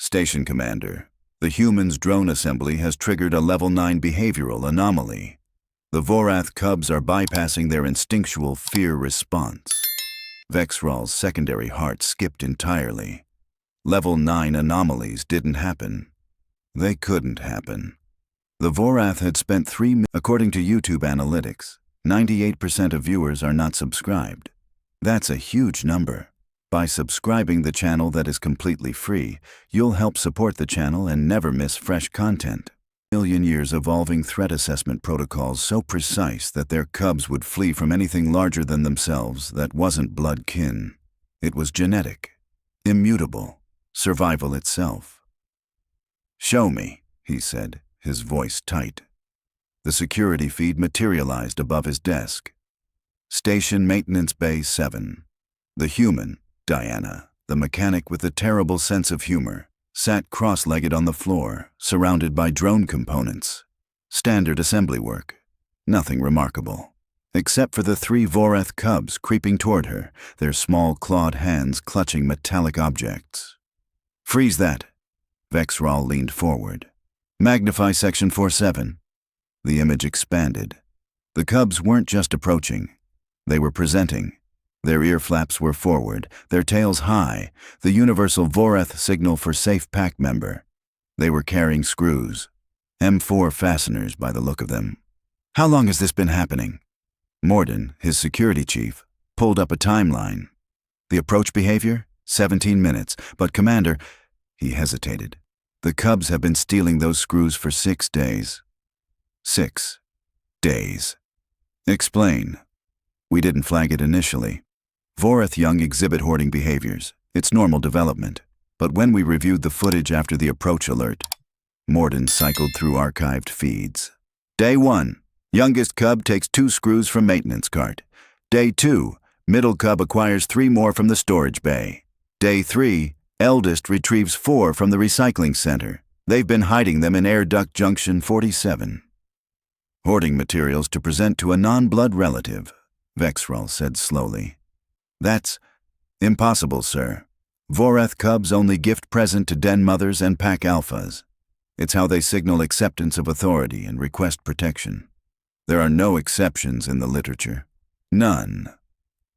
Station Commander, the humans' drone assembly has triggered a Level 9 behavioral anomaly. The Vorath cubs are bypassing their instinctual fear response. Vexral's secondary heart skipped entirely. Level 9 anomalies didn't happen. They couldn't happen. The Vorath had spent according to YouTube analytics, 98% of viewers are not subscribed. That's a huge number. By subscribing the channel that is completely free, you'll help support the channel and never miss fresh content. Million years evolving threat assessment protocols so precise that their cubs would flee from anything larger than themselves that wasn't blood kin. It was genetic, immutable, survival itself. "Show me," he said, his voice tight. The security feed materialized above his desk. Station Maintenance Bay 7. The human, Diana, the mechanic with a terrible sense of humor, sat cross-legged on the floor, surrounded by drone components. Standard assembly work. Nothing remarkable. Except for the 3 Vorath cubs creeping toward her, their small clawed hands clutching metallic objects. "Freeze that." Vexral leaned forward. "Magnify Section 47. The image expanded. The cubs weren't just approaching. They were presenting. Their ear flaps were forward, their tails high, the universal Vorath signal for safe pack member. They were carrying screws. M4 fasteners by the look of them. "How long has this been happening?" Morden, his security chief, pulled up a timeline. "The approach behavior? 17 minutes. But Commander," he hesitated. "The cubs have been stealing those screws for 6 days." 6 days. "Explain." "We didn't flag it initially. Vorath young exhibit hoarding behaviors. It's normal development. But when we reviewed the footage after the approach alert," Morden cycled through archived feeds. "Day 1, youngest cub takes 2 screws from maintenance cart. Day 2, middle cub acquires 3 more from the storage bay. Day 3, eldest retrieves 4 from the recycling center. They've been hiding them in air duct junction 47. Hoarding materials to present to a non-blood relative," Vexral said slowly. "That's impossible, sir. Vorath cubs only gift present to den mothers and pack alphas. It's how they signal acceptance of authority and request protection. There are no exceptions in the literature. None."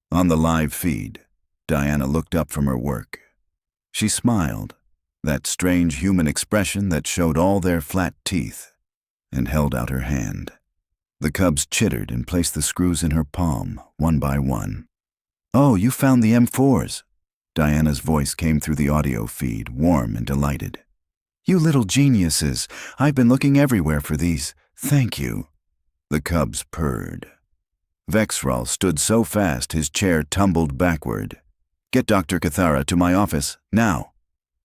On the live feed, Diana looked up from her work. She smiled, that strange human expression that showed all their flat teeth, and held out her hand. The cubs chittered and placed the screws in her palm, one by one. "Oh, you found the M4s." Diana's voice came through the audio feed, warm and delighted. "You little geniuses. I've been looking everywhere for these. Thank you." The cubs purred. Vexral stood so fast his chair tumbled backward. "Get Dr. Cathara to my office, now."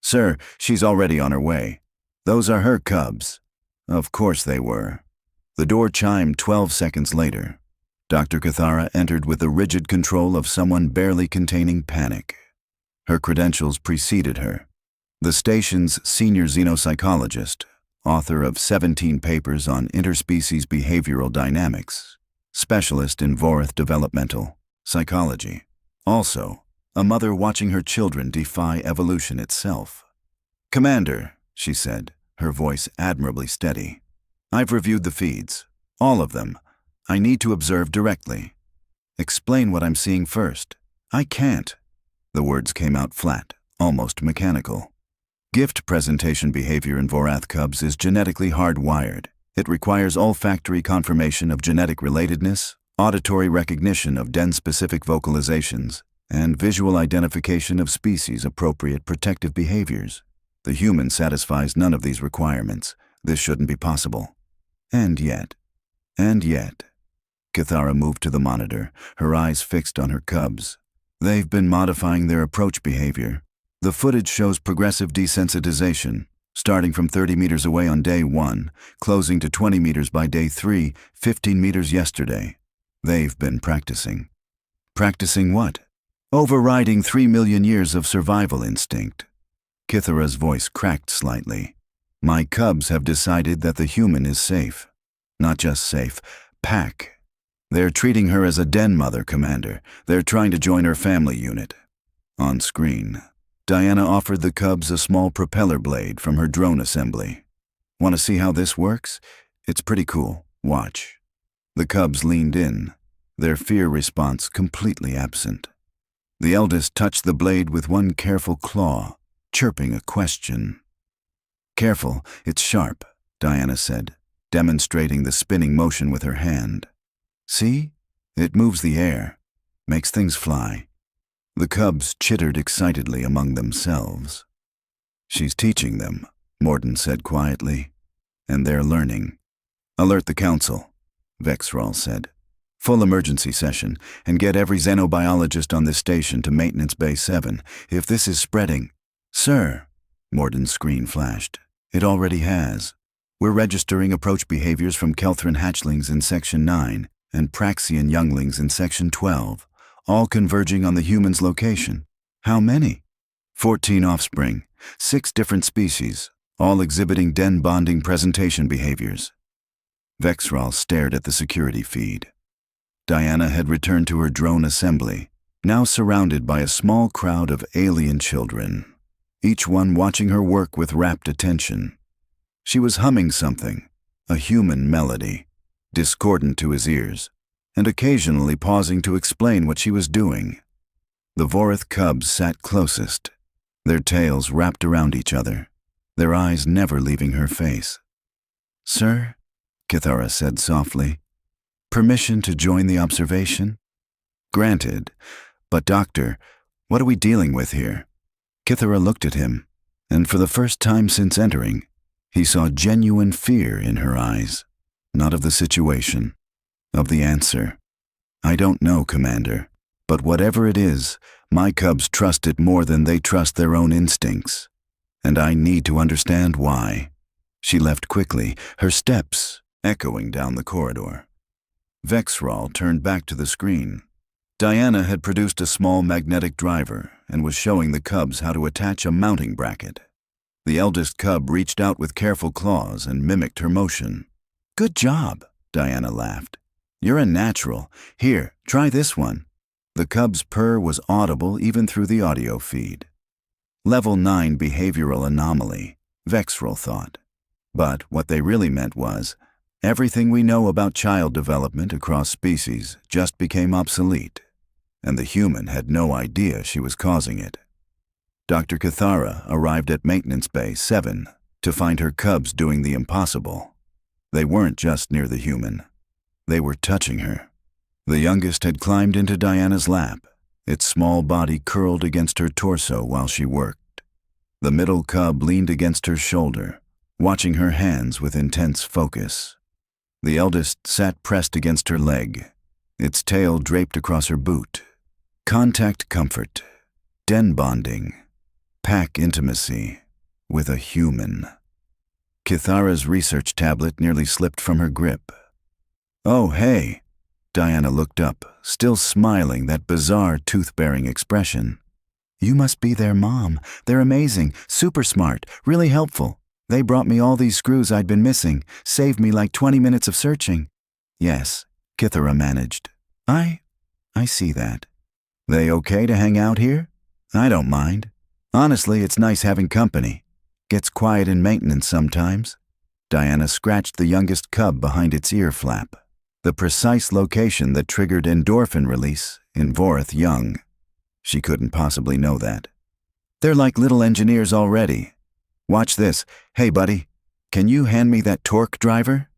"Sir, she's already on her way." "Those are her cubs." Of course they were. The door chimed 12 seconds later. Dr. Cathara entered with the rigid control of someone barely containing panic. Her credentials preceded her. The station's senior xenopsychologist, author of 17 papers on interspecies behavioral dynamics, specialist in Vorath developmental psychology. Also, a mother watching her children defy evolution itself. "Commander," she said, her voice admirably steady. "I've reviewed the feeds. All of them. I need to observe directly." "Explain what I'm seeing first." "I can't." The words came out flat, almost mechanical. Gift presentation behavior in Vorath cubs is genetically hardwired. It requires olfactory confirmation of genetic relatedness, auditory recognition of den-specific vocalizations, and visual identification of species-appropriate protective behaviors. The human satisfies none of these requirements. This shouldn't be possible. And yet, Cathara moved to the monitor, her eyes fixed on her cubs. "They've been modifying their approach behavior. The footage shows progressive desensitization, starting from 30 meters away on day 1, closing to 20 meters by day 3, 15 meters yesterday. They've been practicing." "Practicing what?" "Overriding 3 million years of survival instinct." Cathara's voice cracked slightly. "My cubs have decided that the human is safe. Not just safe, pack. They're treating her as a den mother, Commander. They're trying to join her family unit." On screen, Diana offered the cubs a small propeller blade from her drone assembly. Want to see how this works? It's pretty cool. Watch. The cubs leaned in, their fear response completely absent. The eldest touched the blade with one careful claw, chirping a question. Careful, it's sharp, Diana said, demonstrating the spinning motion with her hand. See? It moves the air, makes things fly. The cubs chittered excitedly among themselves. She's teaching them, Morden said quietly, and they're learning. Alert the council, Vexrall said. Full emergency session, and get every xenobiologist on this station to Maintenance Bay 7. If this is spreading— Sir, Morden's screen flashed. It already has. We're registering approach behaviors from Kelthran hatchlings in Section 9 and Praxian younglings in Section 12, all converging on the human's location. How many? 14 offspring, 6 different species, all exhibiting den bonding presentation behaviors. Vexrall stared at the security feed. Diana had returned to her drone assembly, now surrounded by a small crowd of alien children, each one watching her work with rapt attention. She was humming something, a human melody, discordant to his ears, and occasionally pausing to explain what she was doing. The Vorith cubs sat closest, their tails wrapped around each other, their eyes never leaving her face. Sir, Cathara said softly, permission to join the observation? Granted, but Doctor, what are we dealing with here? Cathara looked at him, and for the first time since entering, he saw genuine fear in her eyes, not of the situation, of the answer. I don't know, Commander, but whatever it is, my cubs trust it more than they trust their own instincts, and I need to understand why. She left quickly, her steps echoing down the corridor. Vexrall turned back to the screen. Diana had produced a small magnetic driver and was showing the cubs how to attach a mounting bracket. The eldest cub reached out with careful claws and mimicked her motion. Good job, Diana laughed. You're a natural. Here, try this one. The cub's purr was audible even through the audio feed. Level 9 behavioral anomaly, Vexrall thought. But what they really meant was, everything we know about child development across species just became obsolete, and the human had no idea she was causing it. Dr. Cathara arrived at Maintenance Bay 7 to find her cubs doing the impossible. They weren't just near the human. They were touching her. The youngest had climbed into Diana's lap, its small body curled against her torso while she worked. The middle cub leaned against her shoulder, watching her hands with intense focus. The eldest sat pressed against her leg, its tail draped across her boot. Contact comfort, den bonding, pack intimacy with a human. Cathara's research tablet nearly slipped from her grip. Oh, hey. Diana looked up, still smiling that bizarre tooth-bearing expression. You must be their mom. They're amazing, super smart, really helpful. They brought me all these screws I'd been missing, saved me like 20 minutes of searching. Yes, Cathara managed. I see that. They okay to hang out here? I don't mind. Honestly, it's nice having company. Gets quiet in maintenance sometimes. Diana scratched the youngest cub behind its ear flap, the precise location that triggered endorphin release in Vorith young. She couldn't possibly know that. They're like little engineers already. Watch this. Hey, buddy, can you hand me that torque driver?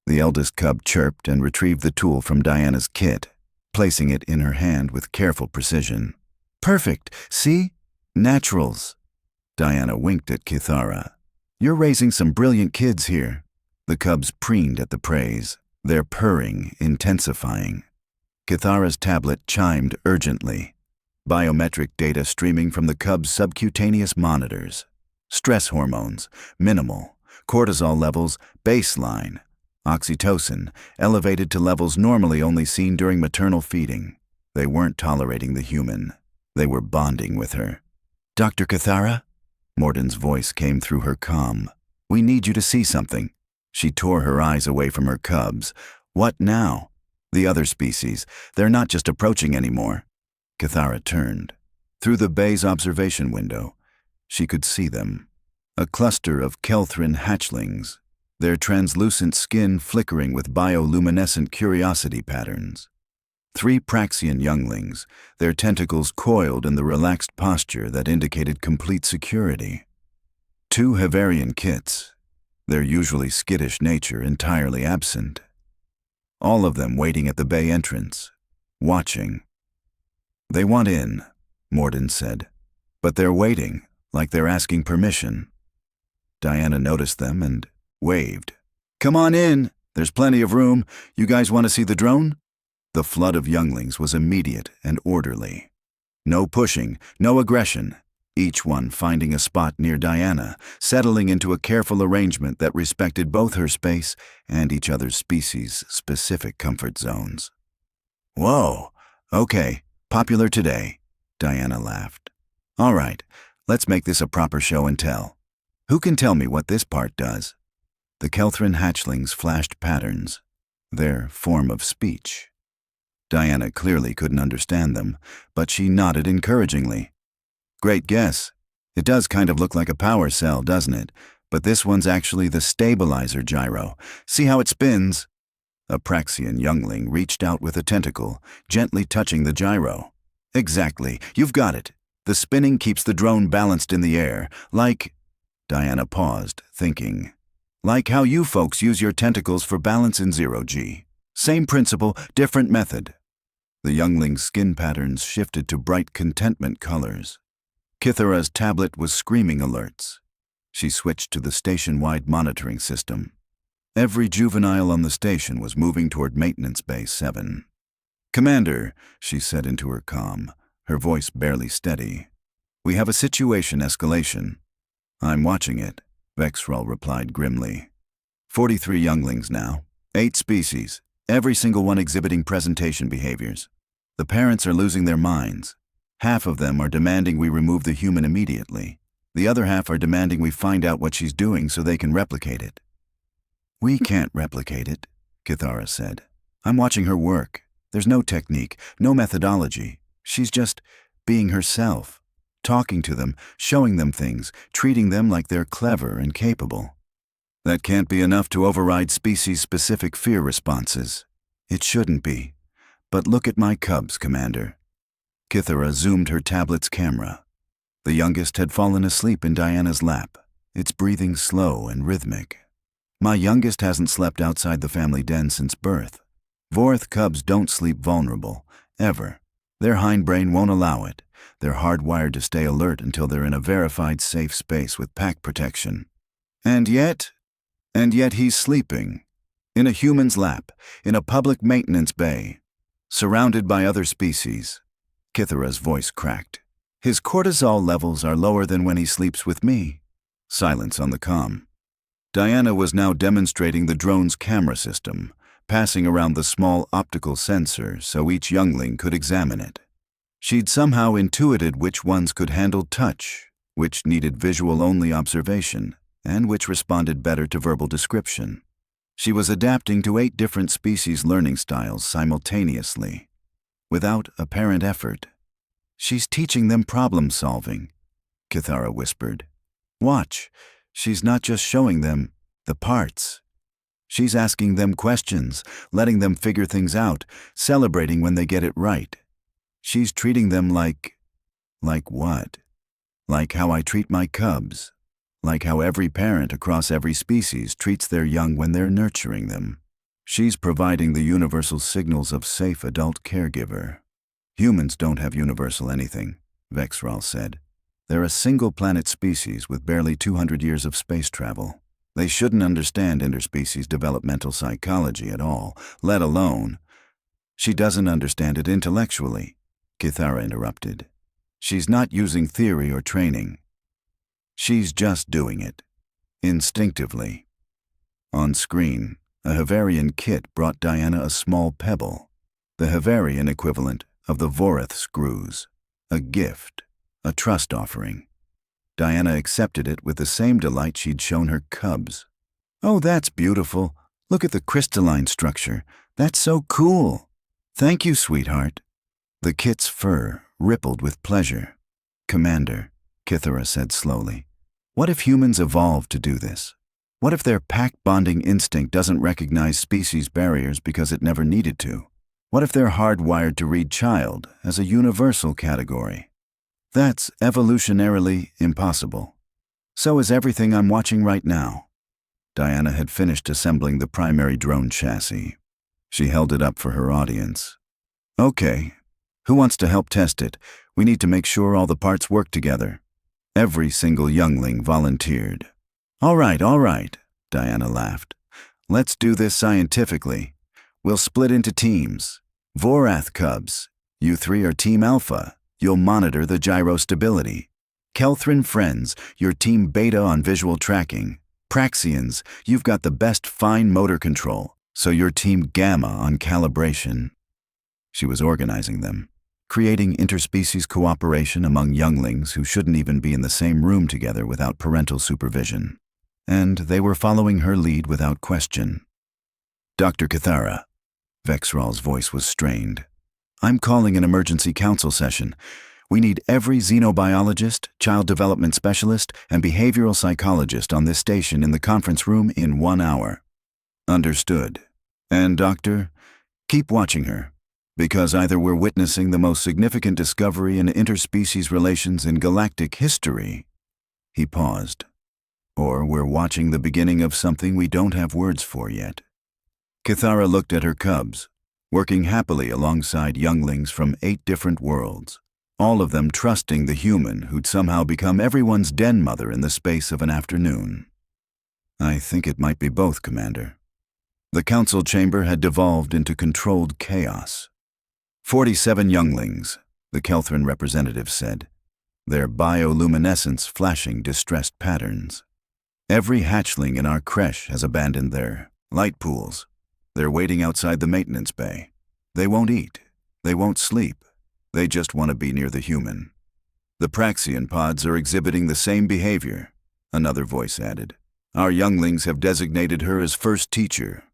The eldest cub chirped and retrieved the tool from Diana's kit, placing it in her hand with careful precision. Perfect. See? Naturals. Diana winked at Cathara. You're raising some brilliant kids here. The cubs preened at the praise, their purring intensifying. Cathara's tablet chimed urgently, biometric data streaming from the cubs' subcutaneous monitors. Stress hormones, minimal. Cortisol levels, baseline. Oxytocin, elevated to levels normally only seen during maternal feeding. They weren't tolerating the human. They were bonding with her. Dr. Cathara? Morden's voice came through her comm. We need you to see something. She tore her eyes away from her cubs. What now? The other species. They're not just approaching anymore. Cathara turned. Through the bay's observation window, She could see them. A cluster of Kelthrin hatchlings, their translucent skin flickering with bioluminescent curiosity patterns. 3 Praxian younglings, their tentacles coiled in the relaxed posture that indicated complete security. 2 Havarian kits, their usually skittish nature entirely absent. All of them waiting at the bay entrance, watching. "They want in," Morden said, "but they're waiting, like they're asking permission." Diana noticed them and waved. "Come on in, there's plenty of room. You guys want to see the drone?" The flood of younglings was immediate and orderly. No pushing, no aggression, each one finding a spot near Diana, settling into a careful arrangement that respected both her space and each other's species-specific comfort zones. "Whoa, okay, popular today," Diana laughed. "All right, let's make this a proper show and tell. Who can tell me what this part does?" The Kelthrin hatchlings flashed patterns, their form of speech. Diana clearly couldn't understand them, but she nodded encouragingly. "Great guess. It does kind of look like a power cell, doesn't it? But this one's actually the stabilizer gyro. See how it spins?" A Praxian youngling reached out with a tentacle, gently touching the gyro. "Exactly, you've got it. The spinning keeps the drone balanced in the air, like—" Diana paused, thinking. "Like how you folks use your tentacles for balance in 0G. Same principle, different method." The youngling's skin patterns shifted to bright contentment colors. Cathara's tablet was screaming alerts. She switched to the station-wide monitoring system. Every juvenile on the station was moving toward Maintenance Bay 7. "Commander," she said into her comm, her voice barely steady. "We have a situation escalation." "I'm watching it," Vexral replied grimly. 43 younglings now, 8 species, every single one exhibiting presentation behaviors. The parents are losing their minds. Half of them are demanding we remove the human immediately. The other half are demanding we find out what she's doing so they can replicate it. "We can't replicate it," Cathara said. "I'm watching her work. There's no technique, no methodology. She's just being herself, talking to them, showing them things, treating them like they're clever and capable. That can't be enough to override species-specific fear responses. It shouldn't be. But look at my cubs, Commander." Cathara zoomed her tablet's camera. The youngest had fallen asleep in Diana's lap, its breathing slow and rhythmic. "My youngest hasn't slept outside the family den since birth. Vorth cubs don't sleep vulnerable, ever. Their hindbrain won't allow it. They're hardwired to stay alert until they're in a verified safe space with pack protection. And yet he's sleeping. In a human's lap, in a public maintenance bay, surrounded by other species." Cathara's voice cracked. "His cortisol levels are lower than when he sleeps with me." Silence on the comm. Diana was now demonstrating the drone's camera system, passing around the small optical sensor so each youngling could examine it. She'd somehow intuited which ones could handle touch, which needed visual-only observation, and which responded better to verbal description. She was adapting to 8 different species' learning styles simultaneously, without apparent effort. "She's teaching them problem-solving," Cathara whispered. "Watch, she's not just showing them the parts. She's asking them questions, letting them figure things out, celebrating when they get it right. She's treating them like what? Like how I treat my cubs. Like how every parent across every species treats their young when they're nurturing them. She's providing the universal signals of safe adult caregiver." "Humans don't have universal anything," Vexral said. "They're a single-planet species with barely 200 years of space travel. They shouldn't understand interspecies developmental psychology at all, let alone—" "She doesn't understand it intellectually," Cathara interrupted. "She's not using theory or training. She's just doing it, instinctively." On screen, a Havarian kit brought Diana a small pebble, the Havarian equivalent of the Voreth screws, a gift, a trust offering. Diana accepted it with the same delight she'd shown her cubs. "Oh, that's beautiful. Look at the crystalline structure. That's so cool. Thank you, sweetheart." The kit's fur rippled with pleasure. "Commander," Cathara said slowly. What if humans evolved to do this? What if their pack-bonding instinct doesn't recognize species barriers because it never needed to? What if they're hardwired to read child as a universal category? That's evolutionarily impossible. So is everything I'm watching right now. Diana had finished assembling the primary drone chassis. She held it up for her audience. Okay, who wants to help test it? We need to make sure all the parts work together. Every single youngling volunteered. All right, Diana laughed. Let's do this scientifically. We'll split into teams. Vorath cubs, you three are Team Alpha. You'll monitor the gyro stability. Kelthrin friends, you're Team Beta on visual tracking. Praxians, you've got the best fine motor control, so you're Team Gamma on calibration. She was organizing them, creating interspecies cooperation among younglings who shouldn't even be in the same room together without parental supervision. And they were following her lead without question. Dr. Cathara. Vexral's voice was strained. I'm calling an emergency council session. We need every xenobiologist, child development specialist, and behavioral psychologist on this station in the conference room in 1 hour. Understood. And doctor, keep watching her, because either we're witnessing the most significant discovery in interspecies relations in galactic history, he paused, or we're watching the beginning of something we don't have words for yet. Cathara looked at her cubs, working happily alongside younglings from 8 different worlds, all of them trusting the human who'd somehow become everyone's den mother in the space of an afternoon. I think it might be both, Commander. The council chamber had devolved into controlled chaos. 47 younglings, the Kelthrin representative said, their bioluminescence flashing distressed patterns. Every hatchling in our creche has abandoned their light pools. They're waiting outside the maintenance bay. They won't eat. They won't sleep. They just want to be near the human. The Praxian pods are exhibiting the same behavior, another voice added. Our younglings have designated her as first teacher.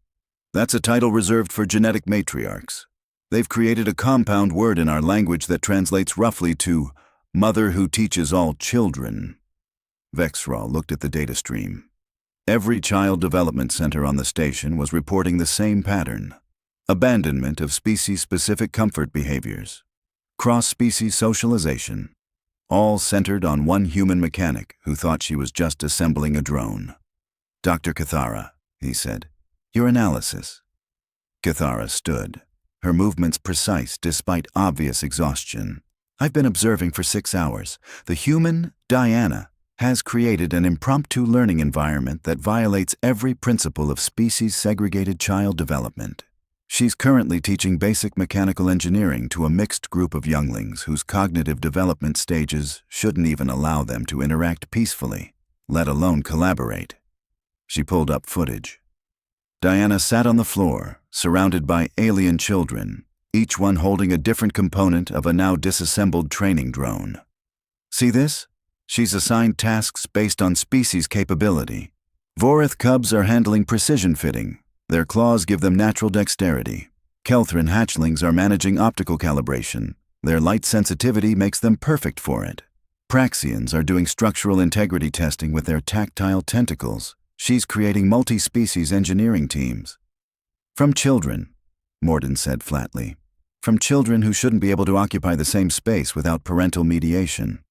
That's a title reserved for genetic matriarchs. They've created a compound word in our language that translates roughly to mother who teaches all children. Vexral looked at the data stream. Every child development center on the station was reporting the same pattern. Abandonment of species-specific comfort behaviors. Cross-species socialization. All centered on one human mechanic who thought she was just assembling a drone. Dr. Cathara, he said, your analysis. Cathara stood, her movements precise despite obvious exhaustion. I've been observing for 6 hours. The human, Diana, has created an impromptu learning environment that violates every principle of species-segregated child development. She's currently teaching basic mechanical engineering to a mixed group of younglings whose cognitive development stages shouldn't even allow them to interact peacefully, let alone collaborate. She pulled up footage. Diana sat on the floor, surrounded by alien children, each one holding a different component of a now disassembled training drone. See this? She's assigned tasks based on species capability. Vorath cubs are handling precision fitting. Their claws give them natural dexterity. Kelthrin hatchlings are managing optical calibration. Their light sensitivity makes them perfect for it. Praxians are doing structural integrity testing with their tactile tentacles. She's creating multi-species engineering teams. From children, Morden said flatly. From children who shouldn't be able to occupy the same space without parental mediation.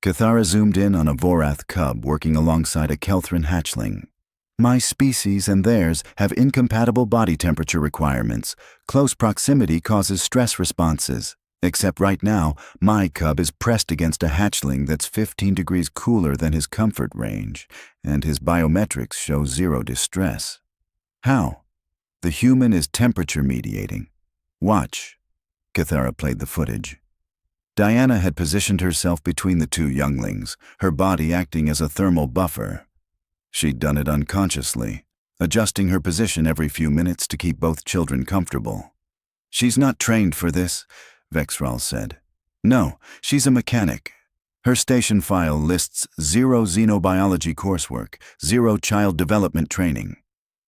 Cathara zoomed in on a Vorath cub working alongside a Kelthrin hatchling. My species and theirs have incompatible body temperature requirements. Close proximity causes stress responses. Except right now, my cub is pressed against a hatchling that's 15 degrees cooler than his comfort range, and his biometrics show 0 distress. How? The human is temperature mediating. Watch. Cathara played the footage. Diana had positioned herself between the 2 younglings, her body acting as a thermal buffer. She'd done it unconsciously, adjusting her position every few minutes to keep both children comfortable. She's not trained for this, Vexral said. No, she's a mechanic. Her station file lists 0 xenobiology coursework, 0 child development training.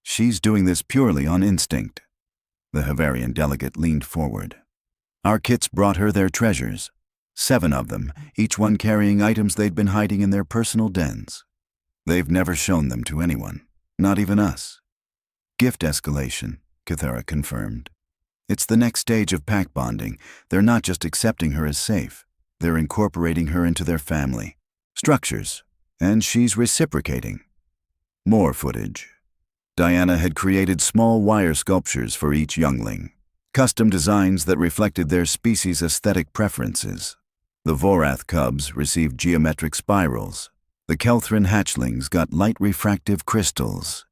She's doing this purely on instinct. The Havarian delegate leaned forward. Our kits brought her their treasures. 7 of them, each one carrying items they'd been hiding in their personal dens. They've never shown them to anyone, not even us. Gift escalation, Cathara confirmed. It's the next stage of pack bonding. They're not just accepting her as safe, they're incorporating her into their family structures, and she's reciprocating. More footage. Diana had created small wire sculptures for each youngling, custom designs that reflected their species' aesthetic preferences. The Vorath cubs received geometric spirals. The Kelthrin hatchlings got light refractive crystals.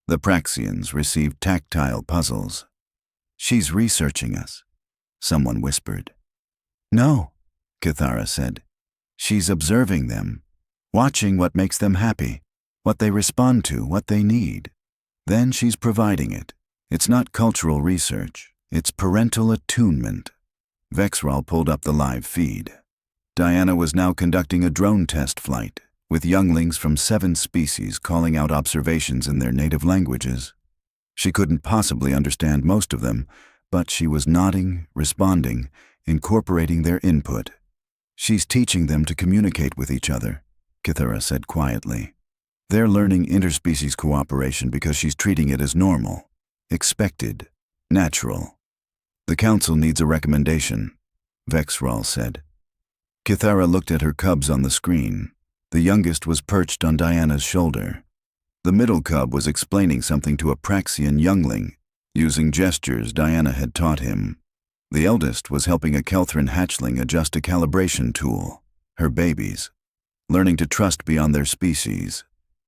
The Praxians received tactile puzzles. She's researching us, someone whispered. No, Cathara said. She's observing them, watching what makes them happy, what they respond to, what they need. Then she's providing it. It's not cultural research, it's parental attunement. Vexral pulled up the live feed. Diana was now conducting a drone test flight, with younglings from 7 species calling out observations in their native languages. She couldn't possibly understand most of them, but she was nodding, responding, incorporating their input. She's teaching them to communicate with each other, Cathara said quietly. They're learning interspecies cooperation because she's treating it as normal, expected, natural. The council needs a recommendation, Vexral said. Cathara looked at her cubs on the screen. The youngest was perched on Diana's shoulder. The middle cub was explaining something to a Praxian youngling, using gestures Diana had taught him. The eldest was helping a Kelthrin hatchling adjust a calibration tool, her babies, learning to trust beyond their species,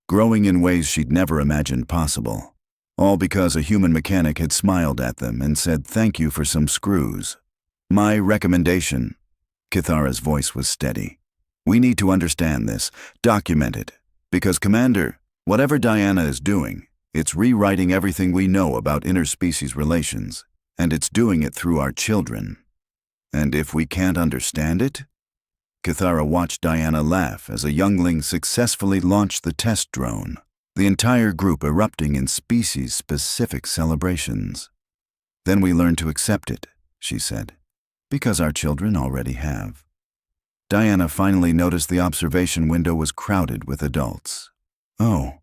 growing in ways she'd never imagined possible. All because a human mechanic had smiled at them and said thank you for some screws. My recommendation, Cathara's voice was steady. We need to understand this, document it, because Commander, whatever Diana is doing, it's rewriting everything we know about interspecies relations, and it's doing it through our children. And if we can't understand it? Cathara watched Diana laugh as a youngling successfully launched the test drone, the entire group erupting in species-specific celebrations. Then we learn to accept it, she said, because our children already have. Diana finally noticed the observation window was crowded with adults. Oh,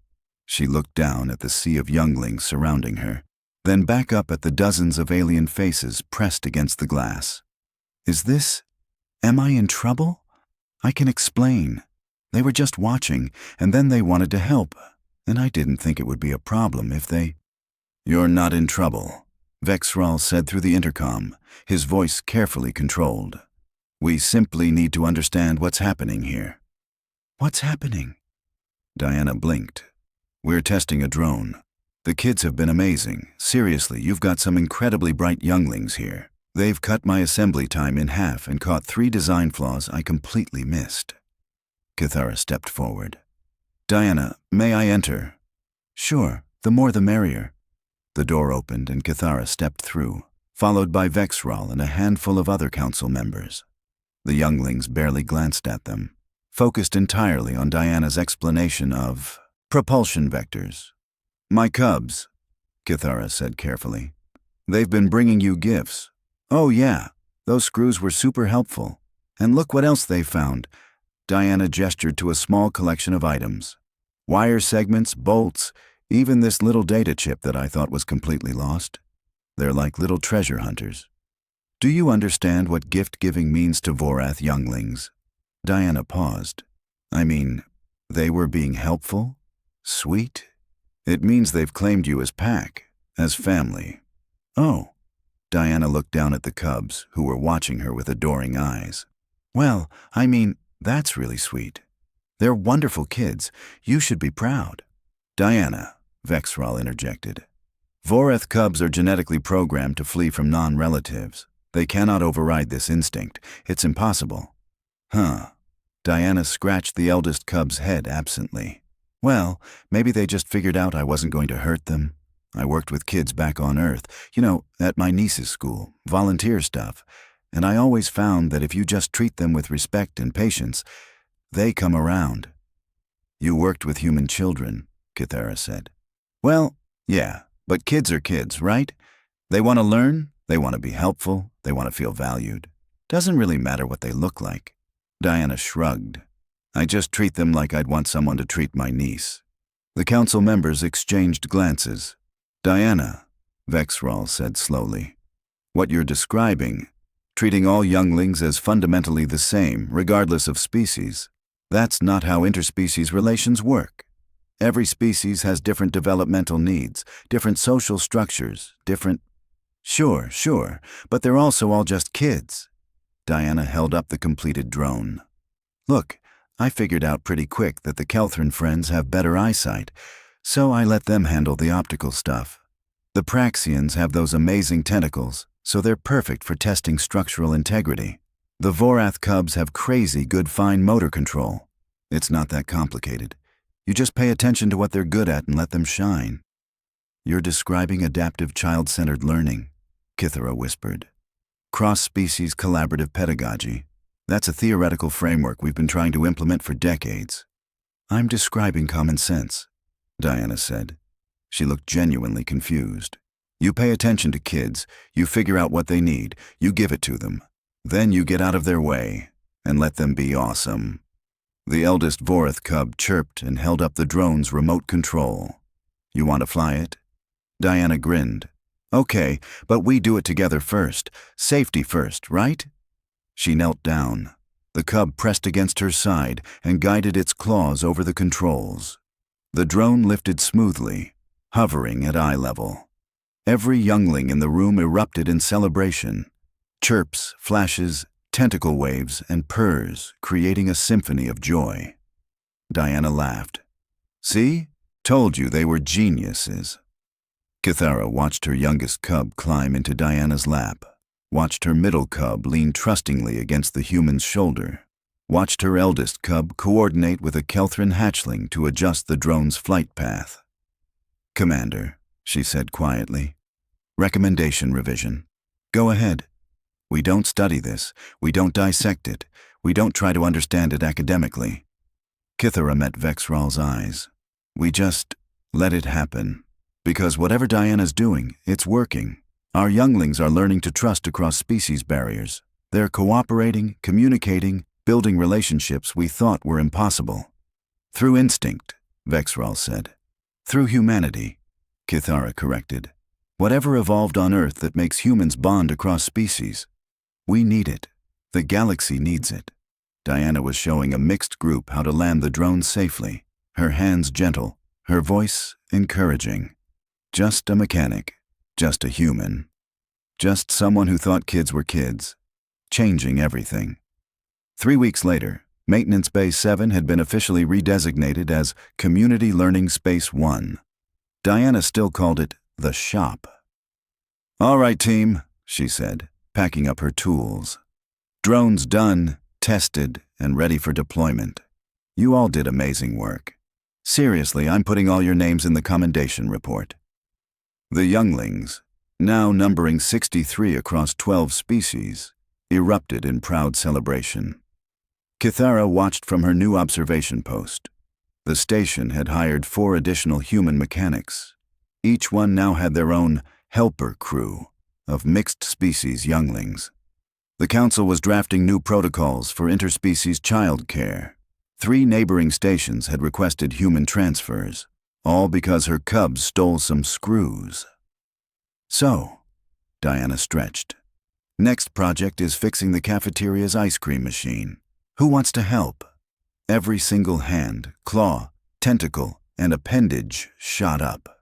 she looked down at the sea of younglings surrounding her, then back up at the dozens of alien faces pressed against the glass. Am I in trouble? I can explain. They were just watching, and then they wanted to help, and I didn't think it would be a problem if they... You're not in trouble, Vexral said through the intercom, his voice carefully controlled. We simply need to understand what's happening here. What's happening? Diana blinked. We're testing a drone. The kids have been amazing. Seriously, you've got some incredibly bright younglings here. They've cut my assembly time in half and caught 3 design flaws I completely missed. Cathara stepped forward. Diana, may I enter? Sure, the more the merrier. The door opened and Cathara stepped through, followed by Vexral and a handful of other council members. The younglings barely glanced at them, focused entirely on Diana's explanation of propulsion vectors. My cubs, Cathara said carefully. They've been bringing you gifts. Oh yeah, those screws were super helpful. And look what else they found. Diana gestured to a small collection of items. Wire segments, bolts, even this little data chip that I thought was completely lost. They're like little treasure hunters. Do you understand what gift-giving means to Vorath younglings? Diana paused. I mean, they were being helpful? Sweet? It means they've claimed you as pack, as family. Oh. Diana looked down at the cubs, who were watching her with adoring eyes. Well, I mean, that's really sweet. They're wonderful kids. You should be proud. Diana, Vexral interjected. Vorath cubs are genetically programmed to flee from non-relatives. They cannot override this instinct. It's impossible. Huh. Diana scratched the eldest cub's head absently. Well, maybe they just figured out I wasn't going to hurt them. I worked with kids back on Earth, at my niece's school, volunteer stuff, and I always found that if you just treat them with respect and patience, they come around. You worked with human children, Cathara said. Well, yeah, but kids are kids, right? They want to learn, they want to be helpful, they want to feel valued. Doesn't really matter what they look like. Diana shrugged. I just treat them like I'd want someone to treat my niece. The council members exchanged glances. Diana, Vexral said slowly, what you're describing, treating all younglings as fundamentally the same, regardless of species, that's not how interspecies relations work. Every species has different developmental needs, different social structures, different... Sure, but they're also all just kids. Diana held up the completed drone. Look, I figured out pretty quick that the Kelthran friends have better eyesight, so I let them handle the optical stuff. The Praxians have those amazing tentacles, so they're perfect for testing structural integrity. The Vorath cubs have crazy good fine motor control. It's not that complicated. You just pay attention to what they're good at and let them shine. You're describing adaptive child-centered learning, Cathara whispered. Cross-species collaborative pedagogy. That's a theoretical framework we've been trying to implement for decades. I'm describing common sense, Diana said. She looked genuinely confused. You pay attention to kids, you figure out what they need, you give it to them. Then you get out of their way and let them be awesome. The eldest Vorath cub chirped and held up the drone's remote control. You want to fly it? Diana grinned. Okay, but we do it together first. Safety first, right? She knelt down. The cub pressed against her side and guided its claws over the controls. The drone lifted smoothly, hovering at eye level. Every youngling in the room erupted in celebration. Chirps, flashes, tentacle waves, and purrs, creating a symphony of joy. Diana laughed. See? Told you they were geniuses. Cathara watched her youngest cub climb into Diana's lap, watched her middle cub lean trustingly against the human's shoulder, watched her eldest cub coordinate with a Kelthran hatchling to adjust the drone's flight path. Commander, she said quietly. Recommendation revision. Go ahead. We don't study this. We don't dissect it. We don't try to understand it academically. Cathara met Vexral's eyes. We just let it happen. Because whatever Diana's doing, it's working. Our younglings are learning to trust across species barriers. They're cooperating, communicating, building relationships we thought were impossible. Through instinct, Vexral said. Through humanity, Cathara corrected. Whatever evolved on Earth that makes humans bond across species. We need it. The galaxy needs it. Diana was showing a mixed group how to land the drone safely, her hands gentle, her voice encouraging. Just a mechanic, just a human. Just someone who thought kids were kids, changing everything. 3 weeks later, Maintenance Bay 7 had been officially redesignated as Community Learning Space 1. Diana still called it the shop. All right, team, she said, packing up her tools. Drones done, tested, and ready for deployment. You all did amazing work. Seriously, I'm putting all your names in the commendation report. The younglings, now numbering 63 across 12 species, erupted in proud celebration. Cathara watched from her new observation post. The station had hired 4 additional human mechanics. Each one now had their own helper crew of mixed-species younglings. The council was drafting new protocols for interspecies child care. 3 neighboring stations had requested human transfers, all because her cubs stole some screws. So, Diana stretched. Next project is fixing the cafeteria's ice cream machine. Who wants to help? Every single hand, claw, tentacle, and appendage shot up.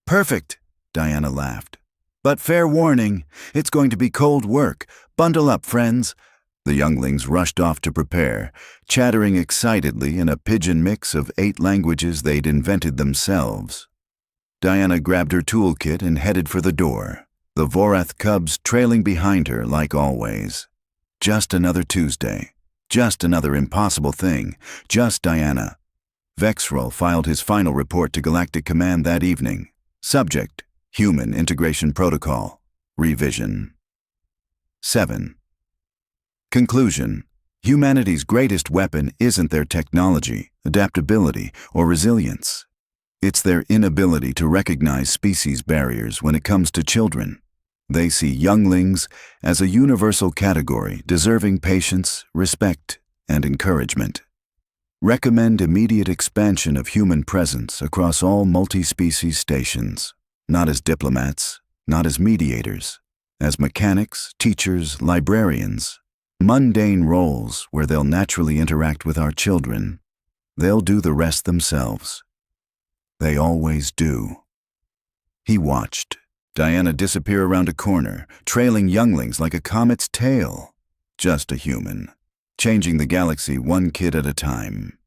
Perfect, Diana laughed. But fair warning, it's going to be cold work. Bundle up, friends. The younglings rushed off to prepare, chattering excitedly in a pidgin mix of 8 languages they'd invented themselves. Diana grabbed her toolkit and headed for the door, the Vorath cubs trailing behind her like always. Just another Tuesday. Just another impossible thing. Just Diana. Vexral filed his final report to Galactic Command that evening. Subject: Human Integration Protocol. Revision. 7. Conclusion. Humanity's greatest weapon isn't their technology, adaptability, or resilience. It's their inability to recognize species barriers when it comes to children. They see younglings as a universal category deserving patience, respect, and encouragement. Recommend immediate expansion of human presence across all multi-species stations, not as diplomats, not as mediators, as mechanics, teachers, librarians, mundane roles where they'll naturally interact with our children. They'll do the rest themselves. They always do. He watched Diana disappear around a corner, trailing younglings like a comet's tail. Just a human, changing the galaxy one kid at a time.